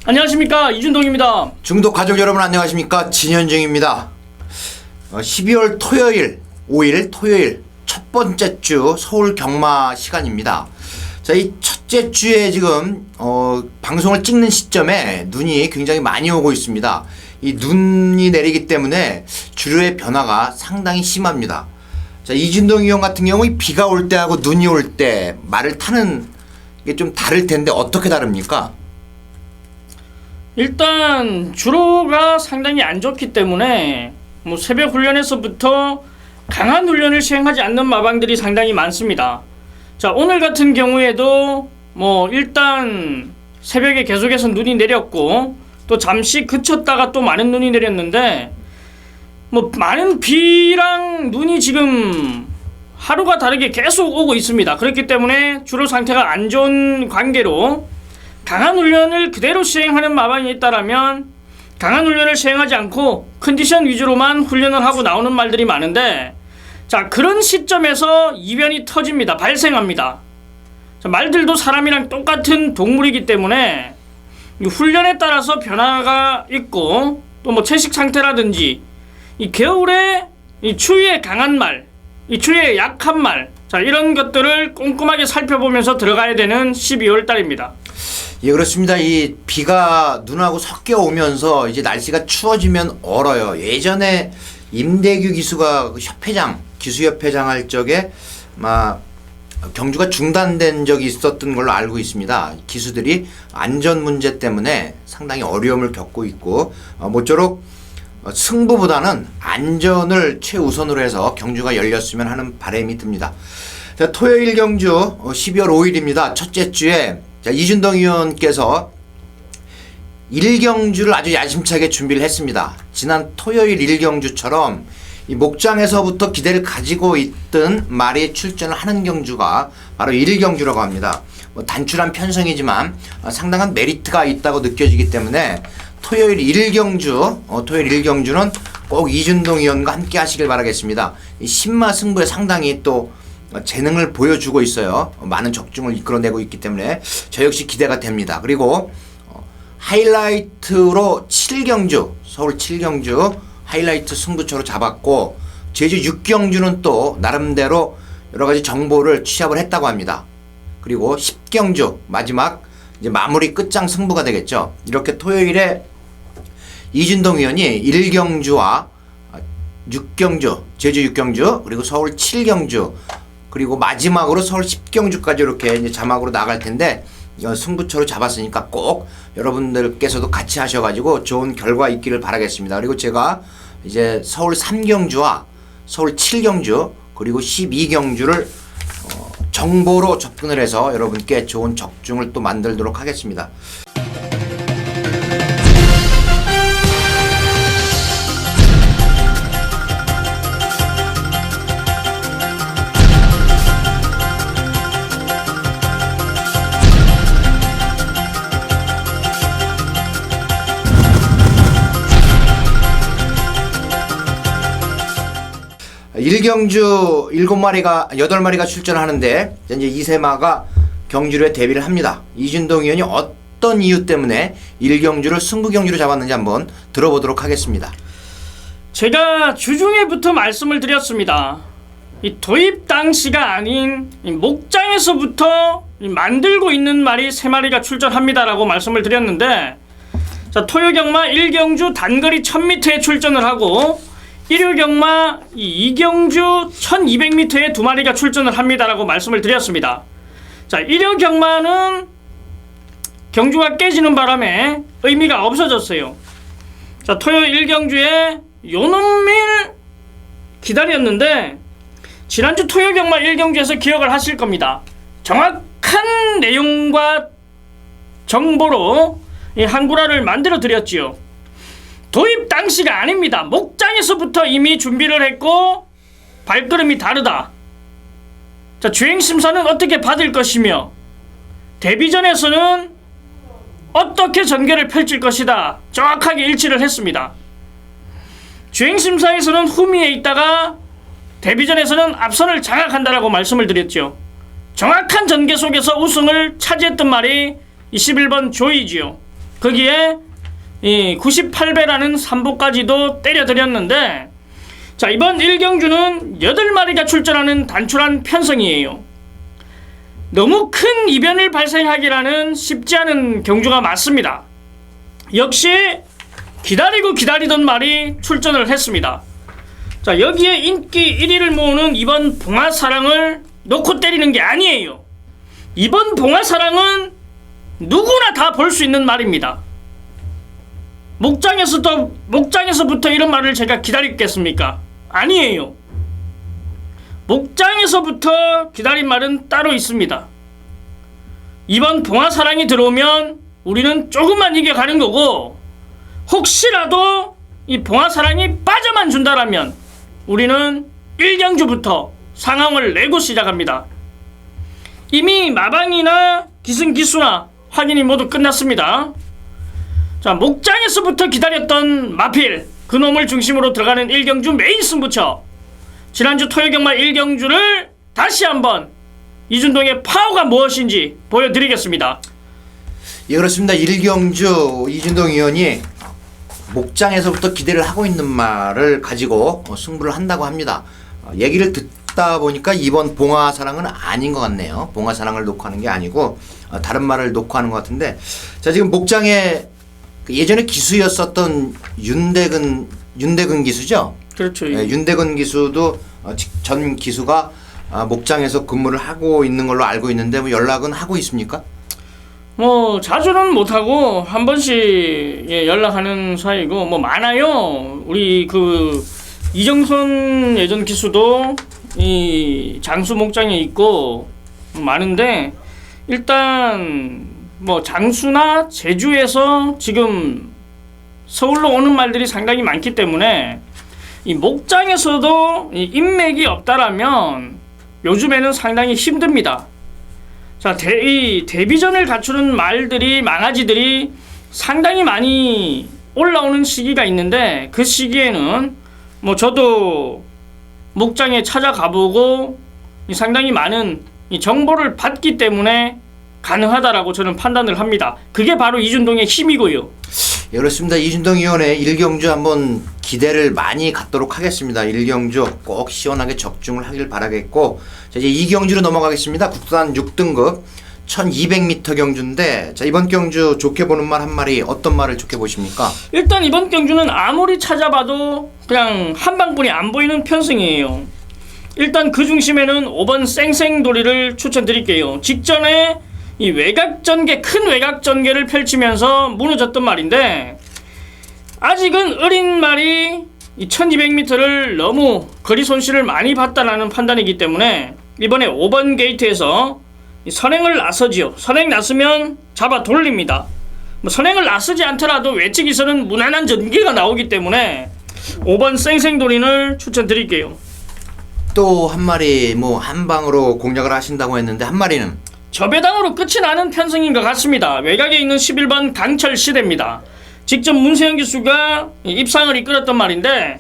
안녕하십니까, 이준동입니다. 중독 가족 여러분 안녕하십니까, 진현중입니다. 12월 토요일 5일 토요일 첫 번째 주 서울 경마 시간입니다. 자, 이 첫째 주에 지금 방송을 찍는 시점에 눈이 굉장히 많이 오고 있습니다. 이 눈이 내리기 때문에 주류의 변화가 상당히 심합니다. 자, 이준동 의원 같은 경우 비가 올 때하고 눈이 올 때 말을 타는 게 좀 다를 텐데 어떻게 다릅니까? 일단 주로가 상당히 안 좋기 때문에 새벽 훈련에서부터 강한 훈련을 시행하지 않는 마방들이 상당히 많습니다. 자, 오늘 같은 경우에도 일단 새벽에 계속해서 눈이 내렸고 또 잠시 그쳤다가 또 많은 눈이 내렸는데 많은 비랑 눈이 지금 하루가 다르게 계속 오고 있습니다. 그렇기 때문에 주로 상태가 안 좋은 관계로 강한 훈련을 그대로 시행하는 마방이 있다라면 강한 훈련을 시행하지 않고 컨디션 위주로만 훈련을 하고 나오는 말들이 많은데, 자, 그런 시점에서 이변이 터집니다. 발생합니다. 자, 말들도 사람이랑 똑같은 동물이기 때문에 이 훈련에 따라서 변화가 있고 또 채식 상태라든지 이 겨울에 이 추위에 강한 말, 이 추위에 약한 말, 자, 이런 것들을 꼼꼼하게 살펴보면서 들어가야 되는 12월 달입니다. 예, 그렇습니다. 이 비가 눈하고 섞여 오면서 이제 날씨가 추워지면 얼어요. 예전에 임대규 기수가 기수협회장 할 적에 경주가 중단된 적이 있었던 걸로 알고 있습니다. 기수들이 안전 문제 때문에 상당히 어려움을 겪고 있고, 모쪼록 승부보다는 안전을 최우선으로 해서 경주가 열렸으면 하는 바람이 듭니다. 자, 토요일 경주 12월 5일입니다. 첫째 주에 이준동 의원께서 1경주를 아주 야심차게 준비를 했습니다. 지난 토요일 1경주처럼 이 목장에서부터 기대를 가지고 있던 말이 출전을 하는 경주가 바로 1경주라고 합니다. 단출한 편성이지만 상당한 메리트가 있다고 느껴지기 때문에 토요일 1경주는 꼭 이준동 의원과 함께 하시길 바라겠습니다. 이 신마 승부에 상당히 또 재능을 보여주고 있어요. 많은 적중을 이끌어내고 있기 때문에 저 역시 기대가 됩니다. 그리고 하이라이트로 7경주, 서울 7경주 하이라이트 승부처로 잡았고, 제주 6경주는 또 나름대로 여러가지 정보를 취합을 했다고 합니다. 그리고 10경주 마지막 이제 마무리 끝장 승부가 되겠죠. 이렇게 토요일에 이준동 의원이 1경주와 6경주, 제주 6경주, 그리고 서울 7경주, 그리고 마지막으로 서울 10경주까지 이렇게 이제 자막으로 나갈 텐데, 승부처로 잡았으니까 꼭 여러분들께서도 같이 하셔가지고 좋은 결과 있기를 바라겠습니다. 그리고 제가 이제 서울 3경주와 서울 7경주 그리고 12경주를 정보로 접근을 해서 여러분께 좋은 적중을 또 만들도록 하겠습니다. 일경주 8마리가 출전하는데 이제 이세마가 경주에 데뷔를 합니다. 이준동 의원이 어떤 이유 때문에 1경주를 승부경주로 잡았는지 한번 들어보도록 하겠습니다. 제가 주중에부터 말씀을 드렸습니다. 이 도입 당시가 아닌 이 목장에서부터 만들고 있는 말이 3마리가 출전합니다라고 말씀을 드렸는데, 자, 토요경마 1경주 단거리 1000m에 출전을 하고 일요경마 2경주 1200m에 2마리가 출전을 합니다라고 말씀을 드렸습니다. 자, 일요경마는 경주가 깨지는 바람에 의미가 없어졌어요. 자, 토요일 1경주에 요놈을 기다렸는데, 지난주 토요경마 1경주에서 기억을 하실 겁니다. 정확한 내용과 정보로 이 한구라를 만들어 드렸지요. 도입 당시가 아닙니다. 목장에서부터 이미 준비를 했고 발걸음이 다르다. 자, 주행심사는 어떻게 받을 것이며 데뷔전에서는 어떻게 전개를 펼칠 것이다. 정확하게 일치를 했습니다. 주행심사에서는 후미에 있다가 데뷔전에서는 앞선을 장악한다라고 말씀을 드렸죠. 정확한 전개 속에서 우승을 차지했던 말이 21번 조이지요. 거기에 이 98배라는 삼보까지도 때려드렸는데, 자, 이번 1경주는 8마리가 출전하는 단출한 편성이에요. 너무 큰 이변을 발생하기라는 쉽지 않은 경주가 맞습니다. 역시 기다리고 기다리던 말이 출전을 했습니다. 자, 여기에 인기 1위를 모으는 이번 봉화사랑을 놓고 때리는 게 아니에요. 이번 봉화사랑은 누구나 다 볼 수 있는 말입니다. 목장에서부터 이런 말을 제가 기다리겠습니까? 아니에요. 목장에서부터 기다린 말은 따로 있습니다. 이번 봉화사랑이 들어오면 우리는 조금만 이겨가는 거고, 혹시라도 이 봉화사랑이 빠져만 준다라면 우리는 1경주부터 상황을 내고 시작합니다. 이미 마방이나 기승기수나 확인이 모두 끝났습니다. 자, 목장에서부터 기다렸던 마필, 그놈을 중심으로 들어가는 1경주 메인 승부처, 지난주 토요경마 1경주를 다시 한번 이준동의 파워가 무엇인지 보여드리겠습니다. 예, 그렇습니다. 1경주 이준동 의원이 목장에서부터 기대를 하고 있는 말을 가지고 승부를 한다고 합니다. 얘기를 듣다 보니까 이번 봉화사랑은 아닌 것 같네요. 봉화사랑을 놓고 하는 게 아니고 다른 말을 놓고 하는 것 같은데, 자, 지금 목장에 예전에 기수였었던 윤대근 기수죠? 그렇죠. 네, 윤대근 기수도 전 기수가 목장에서 근무를 하고 있는 걸로 알고 있는데, 뭐 연락은 하고 있습니까? 뭐 자주는 못하고 한 번씩 연락하는 사이고, 뭐 많아요. 우리 그 이정선 예전 기수도 이 장수 목장에 있고 많은데, 일단 뭐 장수나 제주에서 지금 서울로 오는 말들이 상당히 많기 때문에 이 목장에서도 이 인맥이 없다라면 요즘에는 상당히 힘듭니다. 자, 이 데뷔전을 갖추는 말들이, 망아지들이 상당히 많이 올라오는 시기가 있는데, 그 시기에는 뭐 저도 목장에 찾아가보고 상당히 많은 이 정보를 받기 때문에 가능하다라고 저는 판단을 합니다. 그게 바로 이준동의 힘이고요. 예, 그렇습니다. 이준동 의원의 1경주 한번 기대를 많이 갖도록 하겠습니다. 1경주 꼭 시원하게 적중을 하길 바라겠고, 자, 이제 2경주로 넘어가겠습니다. 국산 6등급 1200m 경주인데, 자, 이번 경주 좋게 보는 말 한 마리, 어떤 말을 좋게 보십니까? 일단 이번 경주는 아무리 찾아봐도 그냥 한 방뿐이 안 보이는 편승이에요. 일단 그 중심에는 5번 쌩쌩돌이를 추천드릴게요. 직전에 이 외곽전개, 큰 외곽전개를 펼치면서 무너졌던 말인데, 아직은 어린 말이 이 1200m를 너무 거리 손실을 많이 봤다라는 판단이기 때문에 이번에 5번 게이트에서 선행을 나서지요. 선행 나서면 잡아 돌립니다. 뭐 선행을 나서지 않더라도 외측에서는 무난한 전개가 나오기 때문에 5번 쌩쌩돌이를 추천드릴게요. 또 한 마리 뭐 한 방으로 공략을 하신다고 했는데, 한 마리는 저배당으로 끝이 나는 편승인 것 같습니다. 외곽에 있는 11번 강철 시대입니다. 직접 문세영 기수가 입상을 이끌었던 말인데,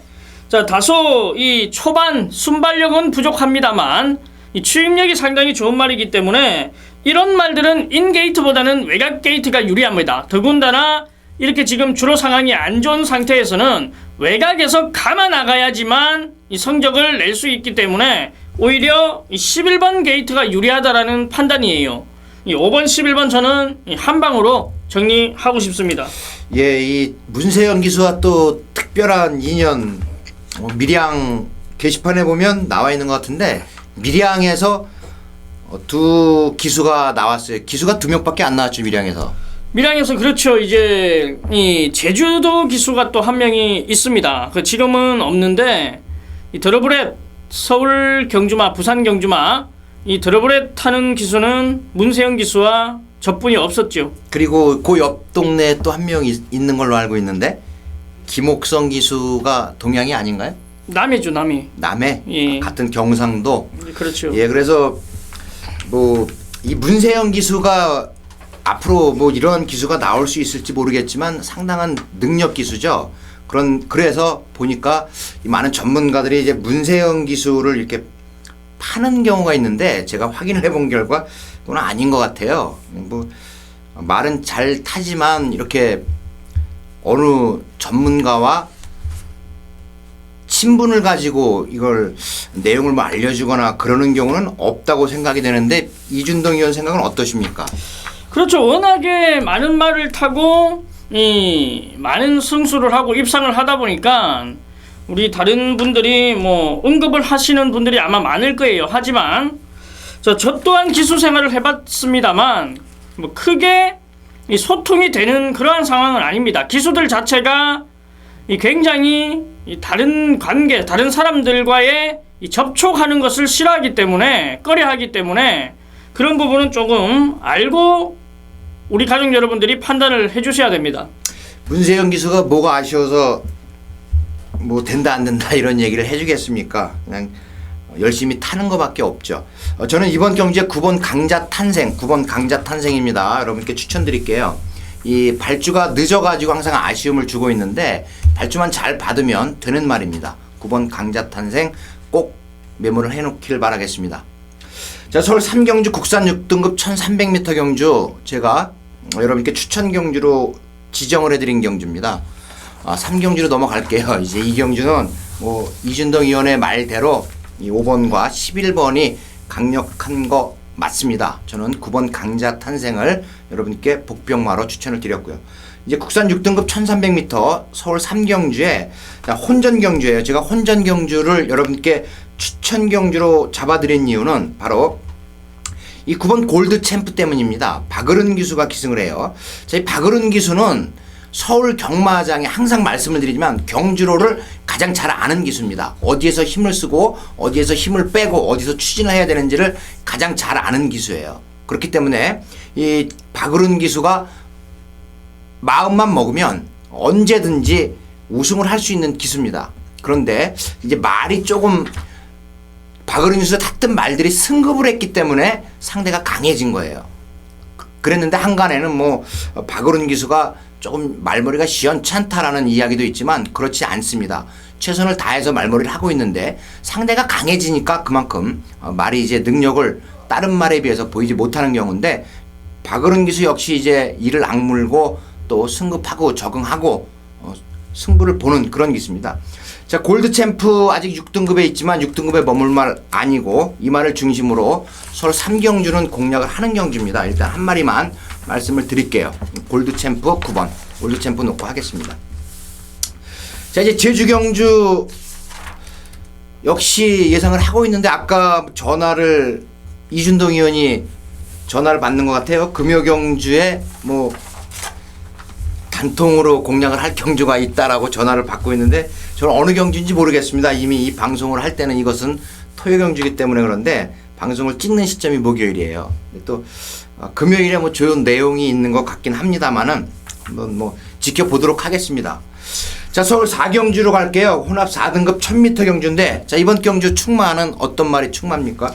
자, 다소 이 초반 순발력은 부족합니다만 이 추임력이 상당히 좋은 말이기 때문에 이런 말들은 인게이트보다는 외곽 게이트가 유리합니다. 더군다나 이렇게 지금 주로 상황이 안 좋은 상태에서는 외곽에서 감아 나가야지만 이 성적을 낼 수 있기 때문에 오히려 이 11번 게이트가 유리하다라는 판단이에요. 이 5번, 11번 저는 한 방으로 정리하고 싶습니다. 예, 이 문세영 기수와 또 특별한 인연, 밀양 게시판에 보면 나와 있는 것 같은데, 밀양에서 두 기수가 나왔어요. 기수가 2명밖에 안 나왔죠, 밀양에서. 밀양에서 그렇죠. 이제 이 제주도 기수가 또 한 명이 있습니다. 그 지금은 없는데, 이 드러블렛 서울 경주마, 부산 경주마 이 드러블렛 타는 기수는 문세영 기수와 저뿐이 없었죠. 그리고 그 옆 동네에 또 한 명 있는 걸로 알고 있는데, 김옥성 기수가 동양이 아닌가요? 남해죠, 남해. 남해? 예. 같은 경상도. 그렇죠. 예, 그래서 뭐 이 문세영 기수가 앞으로 뭐 이런 기수가 나올 수 있을지 모르겠지만 상당한 능력 기수죠. 그래서 보니까 이 많은 전문가들이 이제 문세영 기수를 이렇게 파는 경우가 있는데, 제가 확인을 해본 결과 그건 아닌 것 같아요. 뭐 말은 잘 타지만 이렇게 어느 전문가와 친분을 가지고 이걸 내용을 뭐 알려주거나 그러는 경우는 없다고 생각이 되는데 이준동 의원 생각은 어떠십니까? 그렇죠. 워낙에 많은 말을 타고 이 많은 승수를 하고 입상을 하다 보니까 우리 다른 분들이 뭐 언급을 하시는 분들이 아마 많을 거예요. 하지만 저 또한 기수 생활을 해봤습니다만 뭐 크게 이 소통이 되는 그러한 상황은 아닙니다. 기수들 자체가 이 굉장히 이 다른 관계, 다른 사람들과의 이 접촉하는 것을 싫어하기 때문에, 꺼려하기 때문에 그런 부분은 조금 알고 우리 가족 여러분들이 판단을 해주셔야 됩니다. 문세영 기수가 뭐가 아쉬워서 뭐 된다 안 된다 이런 얘기를 해주겠습니까? 그냥 열심히 타는 것밖에 없죠. 저는 이번 경주에 9번 강자 탄생입니다. 여러분께 추천드릴게요. 이 발주가 늦어가지고 항상 아쉬움을 주고 있는데 발주만 잘 받으면 되는 말입니다. 9번 강자 탄생 꼭 메모를 해놓길 바라겠습니다. 자, 서울 3경주 국산 6등급 1300m 경주 제가 여러분께 추천 경주로 지정을 해드린 경주입니다. 3경주로 넘어갈게요. 이제 이 경주는 뭐 이준동 의원의 말대로 이 5번과 11번이 강력한 거 맞습니다. 저는 9번 강자 탄생을 여러분께 복병마로 추천을 드렸고요. 이제 국산 6등급 1300m 서울 3경주에 혼전 경주예요. 제가 혼전 경주를 여러분께 추천 경주로 잡아드린 이유는 바로 이 9번 골드 챔프 때문입니다. 박으른 기수가 기승을 해요. 자, 이 박으른 기수는 서울 경마장에 항상 말씀을 드리지만 경주로를 가장 잘 아는 기수입니다. 어디에서 힘을 쓰고 어디에서 힘을 빼고 어디서 추진을 해야 되는지를 가장 잘 아는 기수예요. 그렇기 때문에 이 박으른 기수가 마음만 먹으면 언제든지 우승을 할 수 있는 기수입니다. 그런데 이제 말이 조금 박으른 기수가 탔던 말들이 승급을 했기 때문에 상대가 강해진 거예요. 그랬는데 한간에는 뭐 박으른 기수가 조금 말머리가 시원찮다라는 이야기도 있지만 그렇지 않습니다. 최선을 다해서 말머리를 하고 있는데 상대가 강해지니까 그만큼 말이 이제 능력을 다른 말에 비해서 보이지 못하는 경우인데 박으른 기수 역시 이제 이를 악물고 또 승급하고 적응하고 승부를 보는 그런 기수입니다. 자, 골드 챔프 아직 6등급에 있지만 6등급에 머물 말 아니고 이 말을 중심으로 서울 3경주는 공략을 하는 경주입니다. 일단 한 마리만 말씀을 드릴게요. 골드 챔프 9번 골드 챔프 놓고 하겠습니다. 자, 이제 제주 경주 역시 예상을 하고 있는데 아까 전화를 이준동 의원이 전화를 받는 것 같아요. 금요 경주에 뭐 단통으로 공략을 할 경주가 있다라고 전화를 받고 있는데 저는 어느 경주인지 모르겠습니다. 이미 이 방송을 할 때는 이것은 토요 경주이기 때문에 그런데 방송을 찍는 시점이 목요일이에요. 또 금요일에 뭐 좋은 내용이 있는 것 같긴 합니다만은 한번 뭐 지켜보도록 하겠습니다. 자, 서울 4경주로 갈게요. 혼합 4등급 1000m 경주인데 자, 이번 경주 충마는 어떤 말이 충마입니까?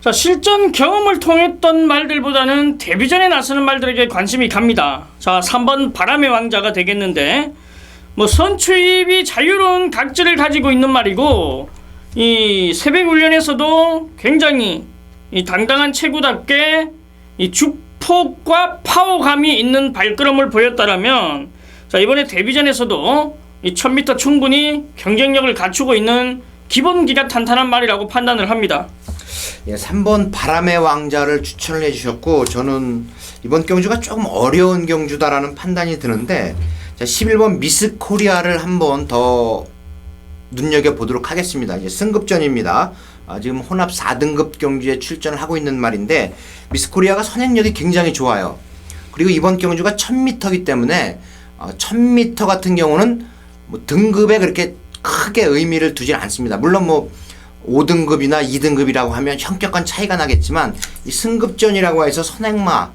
자, 실전 경험을 통했던 말들보다는 데뷔전에 나서는 말들에게 관심이 갑니다. 자, 3번 바람의 왕자가 되겠는데 뭐 선출입이 자유로운 각질을 가지고 있는 말이고 이 새벽훈련에서도 굉장히 이 당당한 체구답게 이 축폭과 파워감이 있는 발걸음을 보였다라면 자, 이번에 데뷔전에서도 이 1000m 충분히 경쟁력을 갖추고 있는 기본기가 탄탄한 말이라고 판단을 합니다. 예, 3번 바람의 왕자를 추천을 해주셨고 저는 이번 경주가 조금 어려운 경주다라는 판단이 드는데 자, 11번 미스 코리아를 한번 더 눈여겨보도록 하겠습니다. 이제 승급전입니다. 지금 혼합 4등급 경주에 출전을 하고 있는 말인데 미스 코리아가 선행력이 굉장히 좋아요. 그리고 이번 경주가 1000m이기 때문에 1000m 같은 경우는 뭐 등급에 그렇게 크게 의미를 두질 않습니다. 물론 뭐 5등급이나 2등급이라고 하면 현격한 차이가 나겠지만 이 승급전이라고 해서 선행마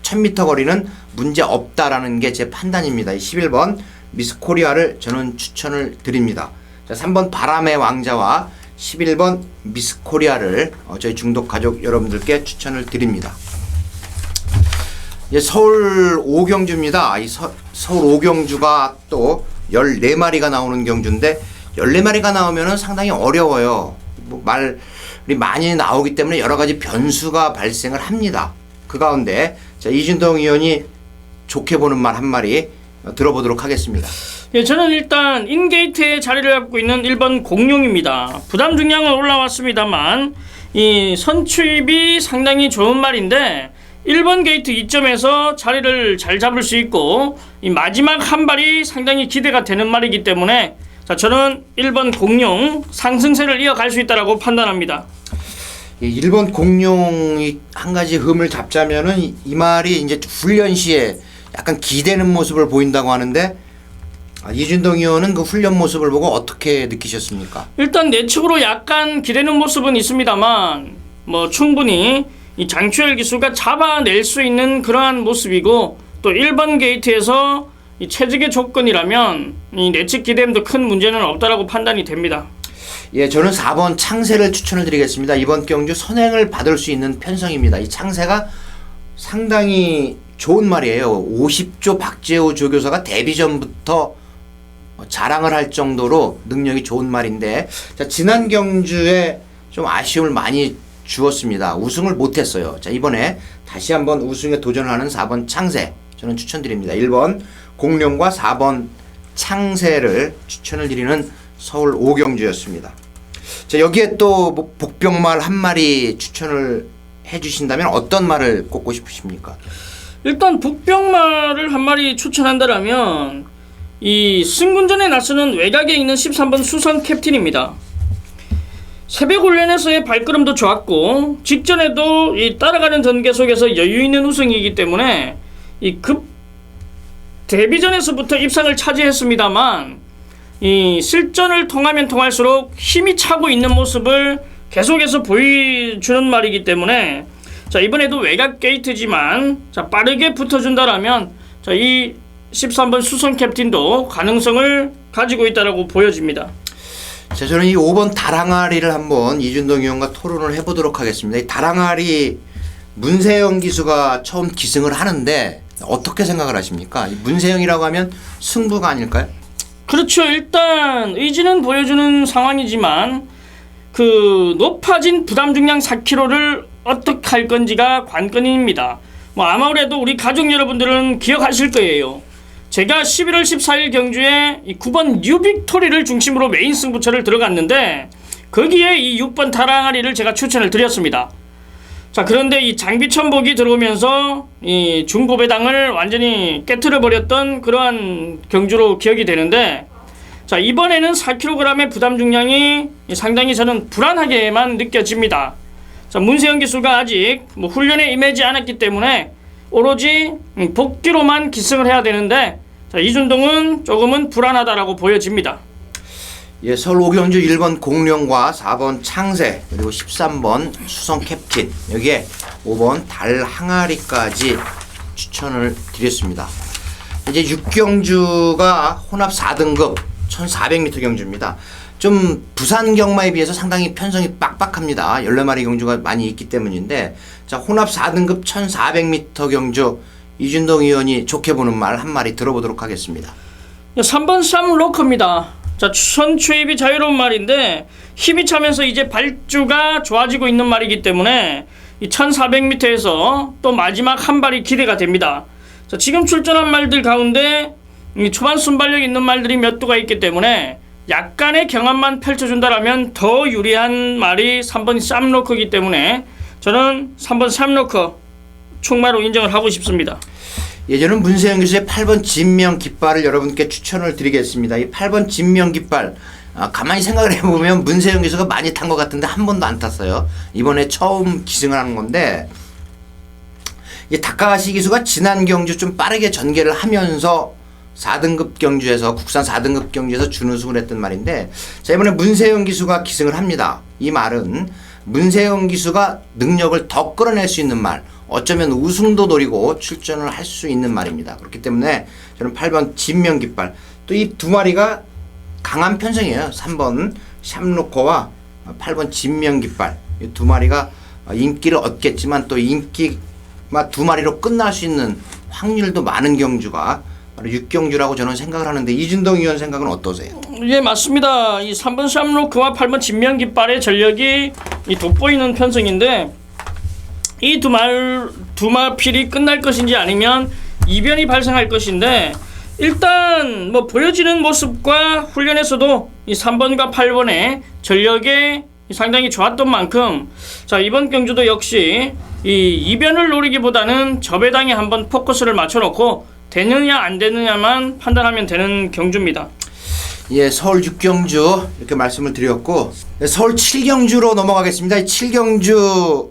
1000m 거리는 문제 없다라는 게 제 판단입니다. 이 11번 미스 코리아를 저는 추천을 드립니다. 자, 3번 바람의 왕자와 11번 미스 코리아를 저희 중독 가족 여러분들께 추천을 드립니다. 이제 서울 5경주입니다. 이 서울 5경주가 또 14마리가 나오는 경주인데 14마리가 나오면은 상당히 어려워요. 뭐 말이 많이 나오기 때문에 여러 가지 변수가 발생을 합니다. 그 가운데 자, 이준동 의원이 좋게 보는 말 한마디 들어보도록 하겠습니다. 예, 저는 일단 인게이트에 자리를 잡고 있는 1번 공룡입니다. 부담 중량은 올라왔습니다만 이 선출입이 상당히 좋은 말인데 1번 게이트 이점에서 자리를 잘 잡을 수 있고 이 마지막 한 발이 상당히 기대가 되는 말이기 때문에 자, 저는 1번 공룡 상승세를 이어갈 수 있다고 판단합니다. 1번 공룡이 한 가지 흠을 잡자면은 이 말이 이제 훈련 시에 약간 기대는 모습을 보인다고 하는데 이준동 의원은 그 훈련 모습을 보고 어떻게 느끼셨습니까? 일단 내측으로 약간 기대는 모습은 있습니다만 뭐 충분히 이 장추열 기수가 잡아낼 수 있는 그러한 모습이고 또 1번 게이트에서 이 체직의 조건이라면 이 내측 기대임도 큰 문제는 없다라고 판단이 됩니다. 예, 저는 4번 창세를 추천을 드리겠습니다. 이번 경주 선행을 받을 수 있는 편성입니다. 이 창세가 상당히 좋은 말이에요. 50조 박재호 조교사가 데뷔 전부터 자랑을 할 정도로 능력이 좋은 말인데 자, 지난 경주에 좀 아쉬움을 많이 주었습니다. 우승을 못했어요. 자, 이번에 다시 한번 우승에 도전하는 4번 창세 저는 추천드립니다. 1번 공룡과 4번 창세를 추천을 드리는 서울 5경주였습니다. 자, 여기에 또 복병말 한 마리 추천을 해주신다면 어떤 말을 꼽고 싶으십니까? 일단 복병말을 한 마리 추천한다라면 이 승군전에 나서는 외곽에 있는 13번 수선 캡틴입니다. 새벽 훈련에서의 발걸음도 좋았고 직전에도 이 따라가는 전개 속에서 여유 있는 우승이기 때문에 이 급 데뷔전에서부터 입상을 차지했습니다만 이 실전을 통하면 통할수록 힘이 차고 있는 모습을 계속해서 보여주는 말이기 때문에 자, 이번에도 외곽 게이트지만 자, 빠르게 붙어준다라면 자, 이 13번 수선 캡틴도 가능성을 가지고 있다라고 보여집니다. 자, 저는 이 5번 다랑아리를 한번 이준동 의원과 토론을 해보도록 하겠습니다. 이 다랑아리 문세영 기수가 처음 기승을 하는데 어떻게 생각을 하십니까? 이 문세영이라고 하면 승부가 아닐까요? 그렇죠. 일단 의지는 보여주는 상황이지만 그 높아진 부담 중량 4kg를 어떻게 할 건지가 관건입니다. 뭐 아무래도 우리 가족 여러분들은 기억하실 거예요. 제가 11월 14일 경주에 이 9번 뉴빅토리를 중심으로 메인 승부처를 들어갔는데 거기에 이 6번 다랑아리를 제가 추천을 드렸습니다. 자, 그런데 이 장비천복이 들어오면서 이 중고배당을 완전히 깨트려 버렸던 그러한 경주로 기억이 되는데 자, 이번에는 4kg의 부담 중량이 상당히 저는 불안하게만 느껴집니다. 자, 문세영 기수가 아직 뭐 훈련에 임하지 않았기 때문에 오로지 복귀로만 기승을 해야 되는데 자, 이준동은 조금은 불안하다라고 보여집니다. 예, 서울 5경주 1번 공룡과 4번 창세 그리고 13번 수성 캡틴 여기에 5번 달 항아리까지 추천을 드렸습니다. 이제 6경주가 혼합 4등급 1400m 경주입니다. 좀 부산 경마에 비해서 상당히 편성이 빡빡합니다. 14마리 경주가 많이 있기 때문인데 자, 혼합 4등급 1400m 경주 이준동 의원이 좋게 보는 말 한 마리 들어보도록 하겠습니다. 3번 쌈로커입니다. 자, 선추입이 자유로운 말인데 힘이 차면서 이제 발주가 좋아지고 있는 말이기 때문에 이 1400m에서 또 마지막 한 발이 기대가 됩니다. 자, 지금 출전한 말들 가운데 이 초반 순발력 있는 말들이 몇 두가 있기 때문에 약간의 경험만 펼쳐준다라면 더 유리한 말이 3번 쌈로커이기 때문에 저는 3번 쌈로커 충마로 인정을 하고 싶습니다. 예전은 문세영 교수의 8번 진명 깃발을 여러분께 추천을 드리겠습니다. 이 8번 진명 깃발 가만히 생각을 해보면 문세영 교수가 많이 탄 것 같은데 한 번도 안 탔어요. 이번에 처음 기승을 하는 건데 이 다카가시 기수가 지난 경주 좀 빠르게 전개를 하면서 4등급 경주에서 국산 4등급 경주에서 준우승을 했던 말인데 자, 이번에 문세영 기수가 기승을 합니다. 이 말은 문세영 기수가 능력을 더 끌어낼 수 있는 말 어쩌면 우승도 노리고 출전을 할 수 있는 말입니다. 그렇기 때문에 저는 8번 진명 깃발 또 이 두 마리가 강한 편성이에요. 3번 샴로커와 8번 진명 깃발 이 두 마리가 인기를 얻겠지만 또 인기가 두 마리로 끝날 수 있는 확률도 많은 경주가 바로 6경주라고 저는 생각을 하는데 이준동 의원 생각은 어떠세요? 예, 맞습니다. 이 3번 샴로크와 8번 진명깃발의 전력이 이 돋보이는 편성인데 이 두 마필이 끝날 것인지 아니면 이변이 발생할 것인데, 일단 뭐 보여지는 모습과 훈련에서도 이 3번과 8번의 전력이 상당히 좋았던 만큼, 자, 이번 경주도 역시 이 이변을 노리기보다는 저배당에 한번 포커스를 맞춰놓고 되느냐 안 되느냐만 판단하면 되는 경주입니다. 예, 서울 6경주 이렇게 말씀을 드렸고, 서울 7경주로 넘어가겠습니다. 7경주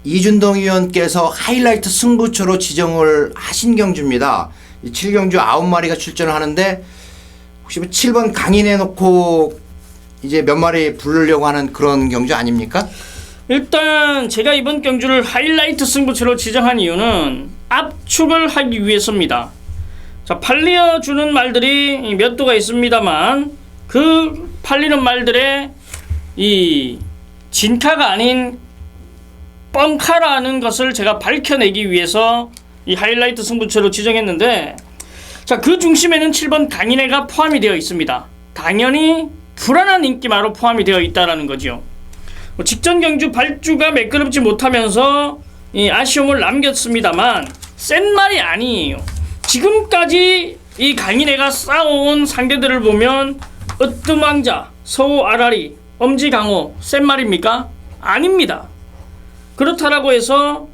이준동 위원께서 하이라이트 승부처로 지정을 하신 경주입니다. 이 7경주 9마리가 출전을 하는데, 혹시 7번 강인해 놓고 이제 몇 마리 부르려고 하는 그런 경주 아닙니까? 일단 제가 이번 경주를 하이라이트 승부처로 지정한 이유는 압축을 하기 위해서입니다. 자, 팔려주는 말들이 몇 도가 있습니다만, 그 팔리는 말들의 이 진카가 아닌 뻥카라는 것을 제가 밝혀내기 위해서 이 하이라이트 승부처로 지정했는데, 자, 그 중심에는 7번 강인해가 포함이 되어 있습니다. 당연히 불안한 인기마로 포함이 되어 있다라는 거죠. 직전 경주 발주가 매끄럽지 못하면서 이 아쉬움을 남겼습니다만, 센 말이 아니에요. 지금까지 이 강인해가 쌓아온 상대들을 보면 으뜸왕자, 서우 아라리, 엄지강호 센 말입니까? 아닙니다. 그렇다라고 해서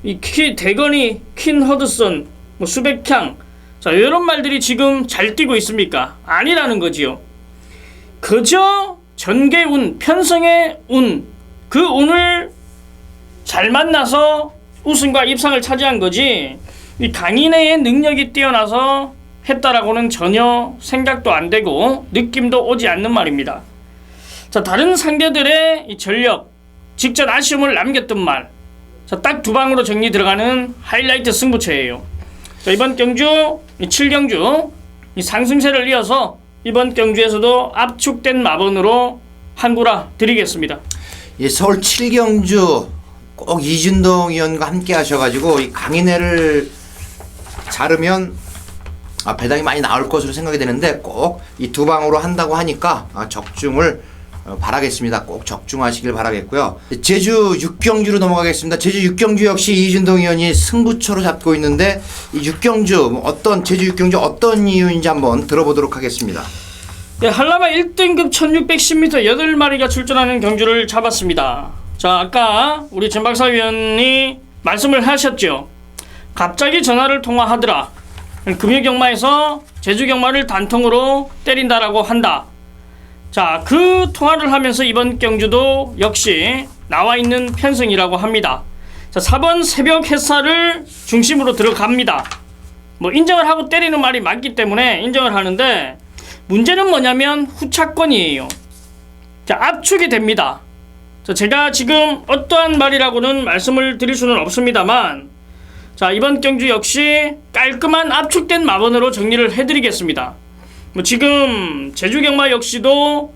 이 대건이, 퀸 허드슨, 뭐 수백향, 자, 이런 말들이 지금 잘 뛰고 있습니까? 아니라는 거지요. 그저 전개운, 편성의 운, 그 운을 잘 만나서 우승과 입상을 차지한 거지, 이 강인해의 능력이 뛰어나서 했다라고는 전혀 생각도 안 되고 느낌도 오지 않는 말입니다. 자, 다른 상대들의 이 전력, 직전 아쉬움을 남겼던 말, 자, 딱 두 방으로 정리 들어가는 하이라이트 승부처예요. 자, 이번 경주 7경주 이 상승세를 이어서 이번 경주에서도 압축된 마번으로 한구라 드리겠습니다. 예, 서울 7경주 꼭 이준동 위원과 함께 하셔가지고 이 강인해를 자르면 배당이 많이 나올 것으로 생각이 되는데, 꼭 이 두 방으로 한다고 하니까 적중을 바라겠습니다. 꼭 적중하시길 바라겠고요. 제주 6경주로 넘어가겠습니다. 제주 6경주 역시 이준동 위원이 승부처로 잡고 있는데, 이 6경주 제주 6경주 어떤 이유인지 한번 들어보도록 하겠습니다. 네, 한라마 1등급 1610m 8마리가 출전하는 경주를 잡았습니다. 자, 아까 우리 전박사 위원이 말씀을 하셨죠. 갑자기 전화를 통화하더라. 금유경마에서 제주경마를 단통으로 때린다라고 한다. 자, 그 통화를 하면서 이번 경주도 역시 나와 있는 편승이라고 합니다. 자, 4번 새벽 햇살을 중심으로 들어갑니다. 뭐 인정을 하고 때리는 말이 맞기 때문에 인정을 하는데, 문제는 뭐냐면 후차권이에요. 자, 압축이 됩니다. 자, 제가 지금 어떠한 말이라고는 말씀을 드릴 수는 없습니다만, 자, 이번 경주 역시 깔끔한 압축된 마번으로 정리를 해드리겠습니다. 뭐 지금 제주경마 역시도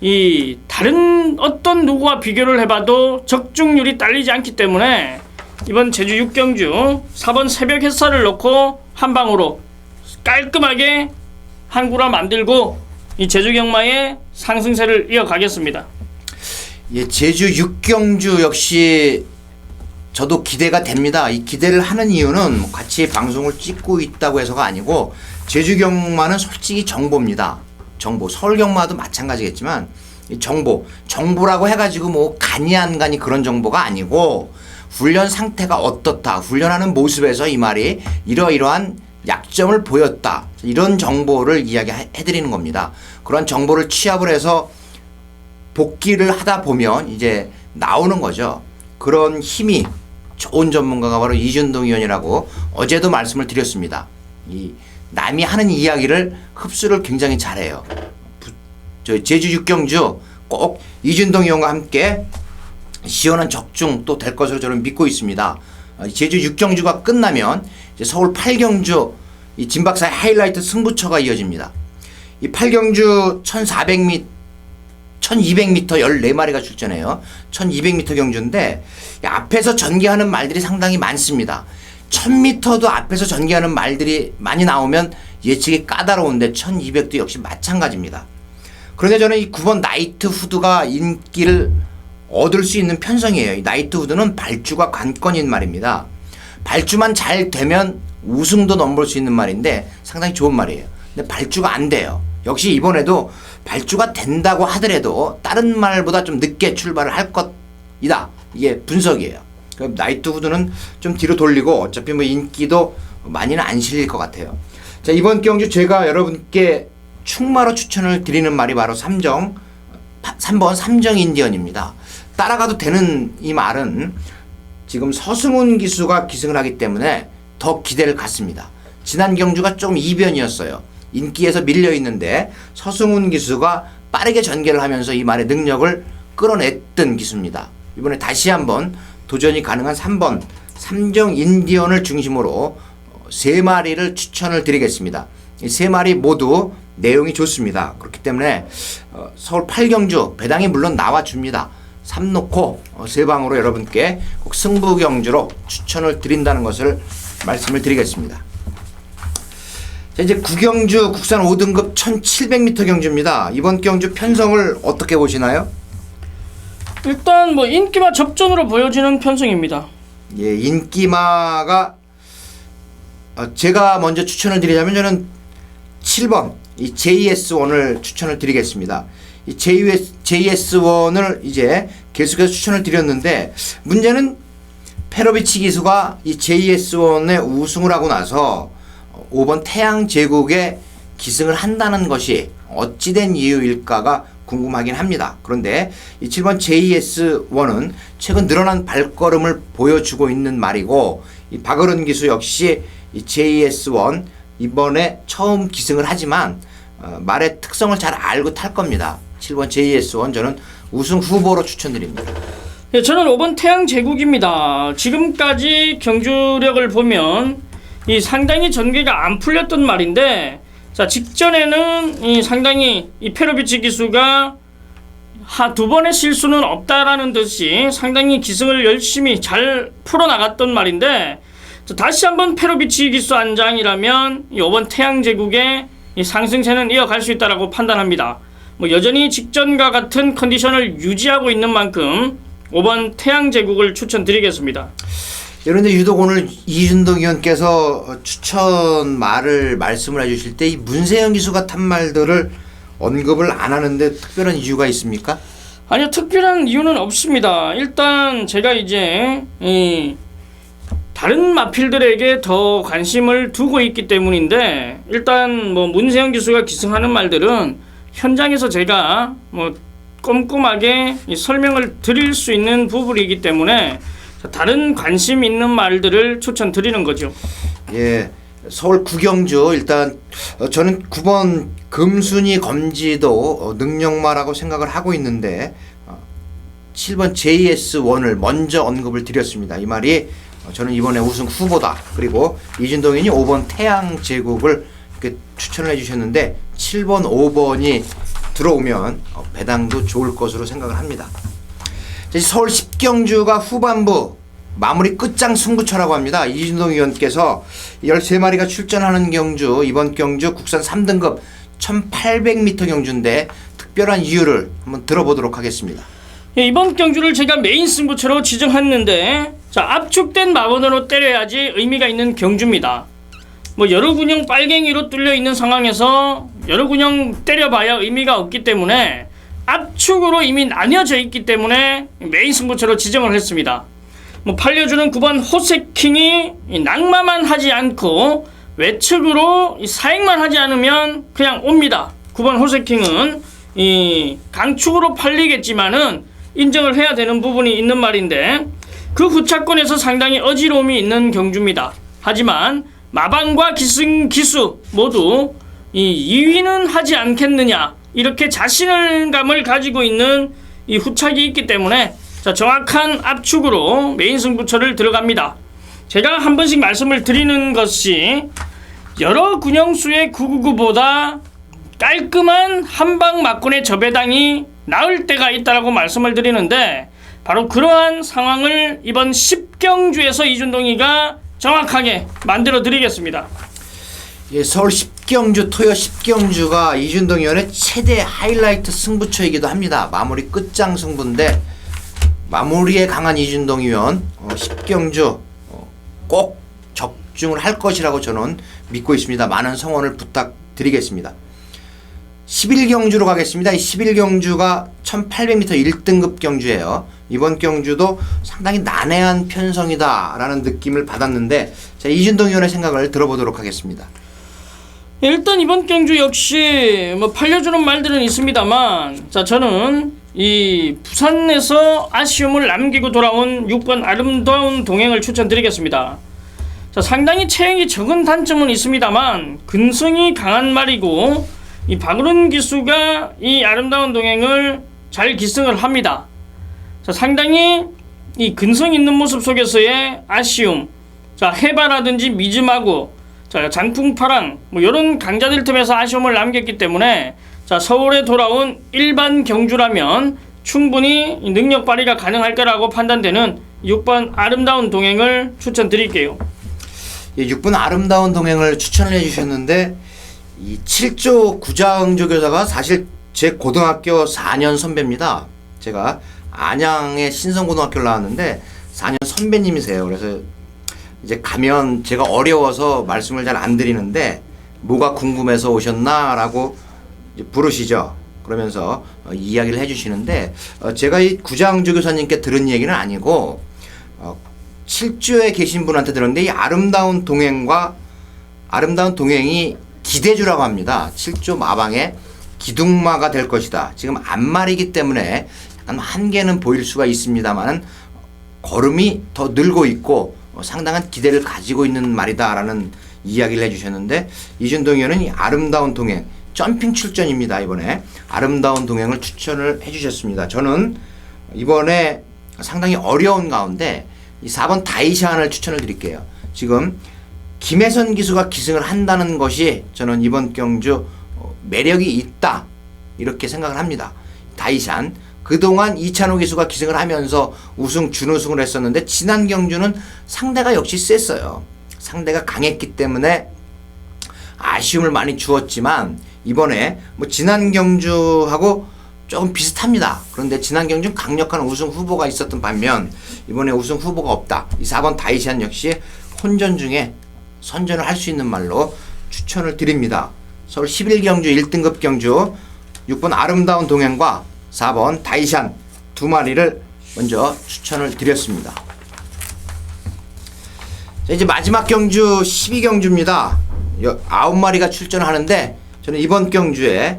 이 다른 어떤 누구와 비교를 해봐도 적중률이 딸리지 않기 때문에 이번 제주 6경주 4번 새벽 햇살을 넣고 한 방으로 깔끔하게 한구라 만들고 이 제주경마의 상승세를 이어가겠습니다. 예, 제주 6경주 역시 저도 기대가 됩니다. 이 기대를 하는 이유는 같이 방송을 찍고 있다고 해서가 아니고, 제주경마는 솔직히 정보입니다. 정보. 서울경마도 마찬가지겠지만 이 정보라고 해가지고 뭐 간이 안 가니 그런 정보가 아니고, 훈련 상태가 어떻다, 훈련하는 모습에서 이 말이 이러이러한 약점을 보였다, 이런 정보를 이야기해드리는 겁니다. 그런 정보를 취합을 해서 복귀를 하다 보면 이제 나오는 거죠. 그런 힘이 좋은 전문가가 바로 이준동 위원이라고 어제도 말씀을 드렸습니다. 이 남이 하는 이야기를 흡수를 굉장히 잘해요. 제주 6경주 꼭 이준동 위원과 함께 시원한 적중 또 될 것으로 저는 믿고 있습니다. 제주 6경주가 끝나면 이제 서울 8경주 이 진박사의 하이라이트 승부처가 이어집니다. 이 8경주 1400m 1200m 14마리가 출전해요. 1200m 경주인데 앞에서 전개하는 말들이 상당히 많습니다. 1000m도 앞에서 전개하는 말들이 많이 나오면 예측이 까다로운데 1200도 역시 마찬가지입니다. 그런데 저는 이 9번 나이트 후드가 인기를 얻을 수 있는 편성이에요. 이 나이트 후드는 발주가 관건인 말입니다. 발주만 잘 되면 우승도 넘볼 수 있는 말인데 상당히 좋은 말이에요. 근데 발주가 안 돼요. 역시 이번에도 발주가 된다고 하더라도 다른 말보다 좀 늦게 출발을 할 것이다. 이게 분석이에요. 그럼 나이트 후드는 좀 뒤로 돌리고 어차피 뭐 인기도 많이는 안 실릴 것 같아요. 자, 이번 경주 제가 여러분께 충마로 추천을 드리는 말이 바로 3번 삼정 인디언입니다. 따라가도 되는 이 말은 지금 서승훈 기수가 기승을 하기 때문에 더 기대를 갖습니다. 지난 경주가 좀 이변이었어요. 인기에서 밀려 있는데 서승훈 기수가 빠르게 전개를 하면서 이 말의 능력을 끌어냈던 기수입니다. 이번에 다시 한번 도전이 가능한 3번 삼정 인디언을 중심으로 3마리를 추천을 드리겠습니다. 이 3마리 모두 내용이 좋습니다. 그렇기 때문에 서울 8경주 배당이 물론 나와줍니다. 3 놓고 3방으로 여러분께 꼭 승부 경주로 추천을 드린다는 것을 말씀을 드리겠습니다. 자, 이제 9경주 국산 5등급 1700m 경주입니다. 이번 경주 편성을 어떻게 보시나요? 일단 뭐 인기마 접전으로 보여지는 편성입니다. 예, 인기마가 제가 먼저 추천을 드리자면 저는 7번 이 JS1을 추천을 드리겠습니다. 이 JS1을 이제 계속해서 추천을 드렸는데 문제는 페로비치 기수가 이 JS1에 우승을 하고 나서 5번 태양 제국에 기승을 한다는 것이 어찌된 이유일까가 궁금하긴 합니다. 그런데 이 7번 JS1은 최근 늘어난 발걸음을 보여주고 있는 말이고 이 박어른 기수 역시 이 JS1 이번에 처음 기승을 하지만 말의 특성을 잘 알고 탈 겁니다. 7번 JS1 저는 우승 후보로 추천드립니다. 네, 저는 5번 태양 제국입니다. 지금까지 경주력을 보면 이 상당히 전개가 안 풀렸던 말인데, 자 직전에는 이 상당히 이 페로비치 기수가 두 번의 실수는 없다라는 듯이 상당히 기승을 열심히 잘 풀어나갔던 말인데, 다시 한번 페로비치 기수 안장이라면 이 5번 태양 제국의 이 상승세는 이어갈 수 있다라고 판단합니다. 뭐 여전히 직전과 같은 컨디션을 유지하고 있는 만큼 5번 태양 제국을 추천드리겠습니다. 그런데 유독 오늘 이준동 의원께서 추천 말을 말씀을 해주실 때 이 문세영 기수가 탄 말들을 언급을 안 하는데 특별한 이유가 있습니까? 아니요, 특별한 이유는 없습니다. 일단 제가 이제 다른 마필들에게 더 관심을 두고 있기 때문인데, 일단 뭐 문세영 기수가 기승하는 말들은 현장에서 제가 뭐 꼼꼼하게 설명을 드릴 수 있는 부분이기 때문에 다른 관심 있는 말들을 추천드리는 거죠. 예, 서울 9경주 일단 저는 9번 금순이 검지도 능력마라고 생각을 하고 있는데 7번 JS1을 먼저 언급을 드렸습니다. 이 말이 저는 이번에 우승 후보다. 그리고 이준동 의원이 5번 태양 제국을 이렇게 추천을 해주셨는데 7번, 5번이 들어오면 배당도 좋을 것으로 생각을 합니다. 서울 10경주가 후반부 마무리 끝장 승부처라고 합니다. 이준동 의원께서 13마리가 출전하는 경주, 이번 경주 국산 3등급 1800m 경주인데 특별한 이유를 한번 들어보도록 하겠습니다. 예, 이번 경주를 제가 메인 승부처로 지정했는데, 자 압축된 마번으로 때려야지 의미가 있는 경주입니다. 뭐 여러 군형 빨갱이로 뚫려 있는 상황에서 여러 군형 때려봐야 의미가 없기 때문에 압축으로 이미 나뉘어져 있기 때문에 메인 승부처로 지정을 했습니다. 뭐 팔려주는 9번 호세킹이 낙마만 하지 않고 외측으로 사행만 하지 않으면 그냥 옵니다. 9번 호세킹은 이 강축으로 팔리겠지만은 인정을 해야 되는 부분이 있는 말인데, 그 후차권에서 상당히 어지러움이 있는 경주입니다. 하지만 마방과 기승 기수 모두 이 2위는 하지 않겠느냐, 이렇게 자신감을 가지고 있는 이 후착이 있기 때문에 자 정확한 압축으로 메인 승부처를 들어갑니다. 제가 한 번씩 말씀을 드리는 것이 여러 군형수의 999보다 깔끔한 한방 막군의 저배당이 나을 때가 있다라고 말씀을 드리는데, 바로 그러한 상황을 이번 10경주에서 이준동이가 정확하게 만들어 드리겠습니다. 예, 서울 10경주, 토요 10경주가 이준동 의원의 최대 하이라이트 승부처이기도 합니다. 마무리 끝장 승부인데 마무리에 강한 이준동 의원 10경주 꼭 적중을 할 것이라고 저는 믿고 있습니다. 많은 성원을 부탁드리겠습니다. 11경주로 가겠습니다. 이 11경주가 1800m 1등급 경주예요. 이번 경주도 상당히 난해한 편성이다라는 느낌을 받았는데, 자, 이준동 의원의 생각을 들어보도록 하겠습니다. 일단 이번 경주 역시 뭐 팔려주는 말들은 있습니다만, 자, 저는 이 부산에서 아쉬움을 남기고 돌아온 6번 아름다운 동행을 추천드리겠습니다. 자, 상당히 체형이 적은 단점은 있습니다만 근성이 강한 말이고, 이 박으른 기수가 이 아름다운 동행을 잘 기승을 합니다. 자, 상당히 이 근성 있는 모습 속에서의 아쉬움, 자, 해바라든지 미즈마구, 자, 장풍파랑 뭐 이런 강자들 틈에서 아쉬움을 남겼기 때문에, 자, 서울에 돌아온 일반 경주라면 충분히 능력 발휘가 가능할 거라고 판단되는 6번 아름다운 동행을 추천드릴게요. 예, 6번 아름다운 동행을 추천을 해주셨는데, 이 7조 구장조 교사가 사실 제 고등학교 4년 선배입니다. 제가 안양의 신성고등학교를 나왔는데 4년 선배님이세요. 그래서 이제 가면 제가 어려워서 말씀을 잘 안 드리는데, 뭐가 궁금해서 오셨나라고 부르시죠. 그러면서 이야기를 해주시는데, 제가 이 구장조 교사님께 들은 얘기는 아니고 7조에 계신 분한테 들었는데, 이 아름다운 동행이 기대주라고 합니다. 7조 마방의 기둥마가 될 것이다. 지금 앞말이기 때문에 약간 한계는 보일 수가 있습니다만 걸음이 더 늘고 있고 상당한 기대를 가지고 있는 말이다라는 이야기를 해주셨는데, 이준동 의원은 이 아름다운 동행 점핑 출전입니다. 이번에 아름다운 동행을 추천을 해주셨습니다. 저는 이번에 상당히 어려운 가운데 이 4번 다이샨을 추천을 드릴게요. 지금 김혜선 기수가 기승을 한다는 것이 저는 이번 경주 매력이 있다, 이렇게 생각을 합니다. 다이샨, 그동안 이찬호 기수가 기승을 하면서 우승, 준우승을 했었는데, 지난 경주는 상대가 역시 셌어요. 상대가 강했기 때문에 아쉬움을 많이 주었지만, 이번에 뭐 지난 경주하고 조금 비슷합니다. 그런데 지난 경주는 강력한 우승 후보가 있었던 반면 이번에 우승 후보가 없다. 이 4번 다이샨 역시 혼전 중에 선전을 할 수 있는 말로 추천을 드립니다. 서울 11경주 1등급 경주 6번 아름다운 동행과 4번 다이샨 두 마리를 먼저 추천을 드렸습니다. 자, 이제 마지막 경주 12경주입니다. 9마리가 출전을 하는데, 저는 이번 경주에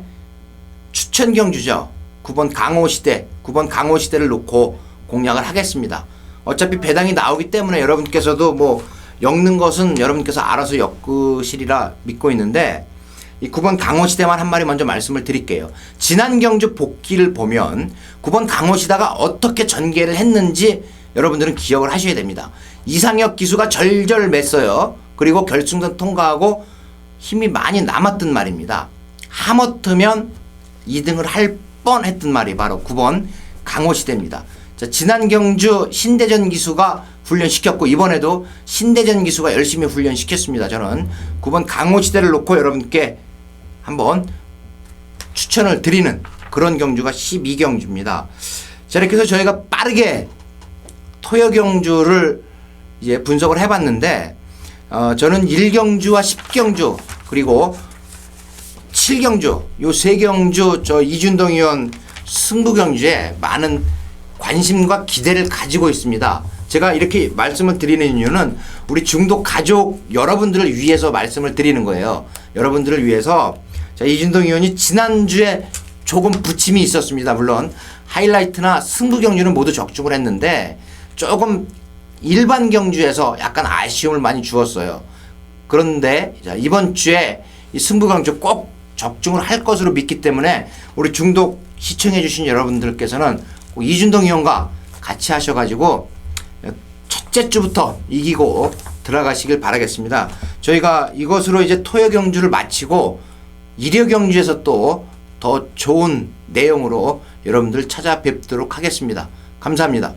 추천 경주죠. 9번 강호시대를 놓고 공략을 하겠습니다. 어차피 배당이 나오기 때문에 여러분께서도 뭐 엮는 것은 여러분께서 알아서 엮으시리라 믿고 있는데, 이 9번 강호시대만 한 마리 먼저 말씀을 드릴게요. 지난 경주 복귀를 보면 9번 강호시대가 어떻게 전개를 했는지 여러분들은 기억을 하셔야 됩니다. 이상혁 기수가 절절 맸어요. 그리고 결승전 통과하고 힘이 많이 남았던 말입니다. 하마터면 2등을 할 뻔했던 말이 바로 9번 강호시대입니다. 자, 지난 경주 신대전 기수가 훈련시켰고, 이번에도 신대전 기수가 열심히 훈련시켰습니다. 저는 9번 강호시대를 놓고 여러분께 한번 추천을 드리는 그런 경주가 12경주입니다. 자, 이렇게 해서 저희가 빠르게 토요 경주를 이제 분석을 해봤는데, 저는 1경주와 10경주 그리고 7경주 요 세 경주 저 이준동 의원 승부 경주에 많은 관심과 기대를 가지고 있습니다. 제가 이렇게 말씀을 드리는 이유는 우리 중독 가족 여러분들을 위해서 말씀을 드리는 거예요. 여러분들을 위해서. 자, 이준동 의원이 지난주에 조금 부침이 있었습니다. 물론 하이라이트나 승부 경주는 모두 적중을 했는데 조금 일반 경주에서 약간 아쉬움을 많이 주었어요. 그런데 자, 이번 주에 이 승부 경주 꼭 적중을 할 것으로 믿기 때문에 우리 중독 시청해 주신 여러분들께서는 꼭 이준동 의원과 같이 하셔가지고 첫째 주부터 이기고 들어가시길 바라겠습니다. 저희가 이것으로 이제 토요 경주를 마치고 일요 경주에서 또 더 좋은 내용으로 여러분들 찾아뵙도록 하겠습니다. 감사합니다.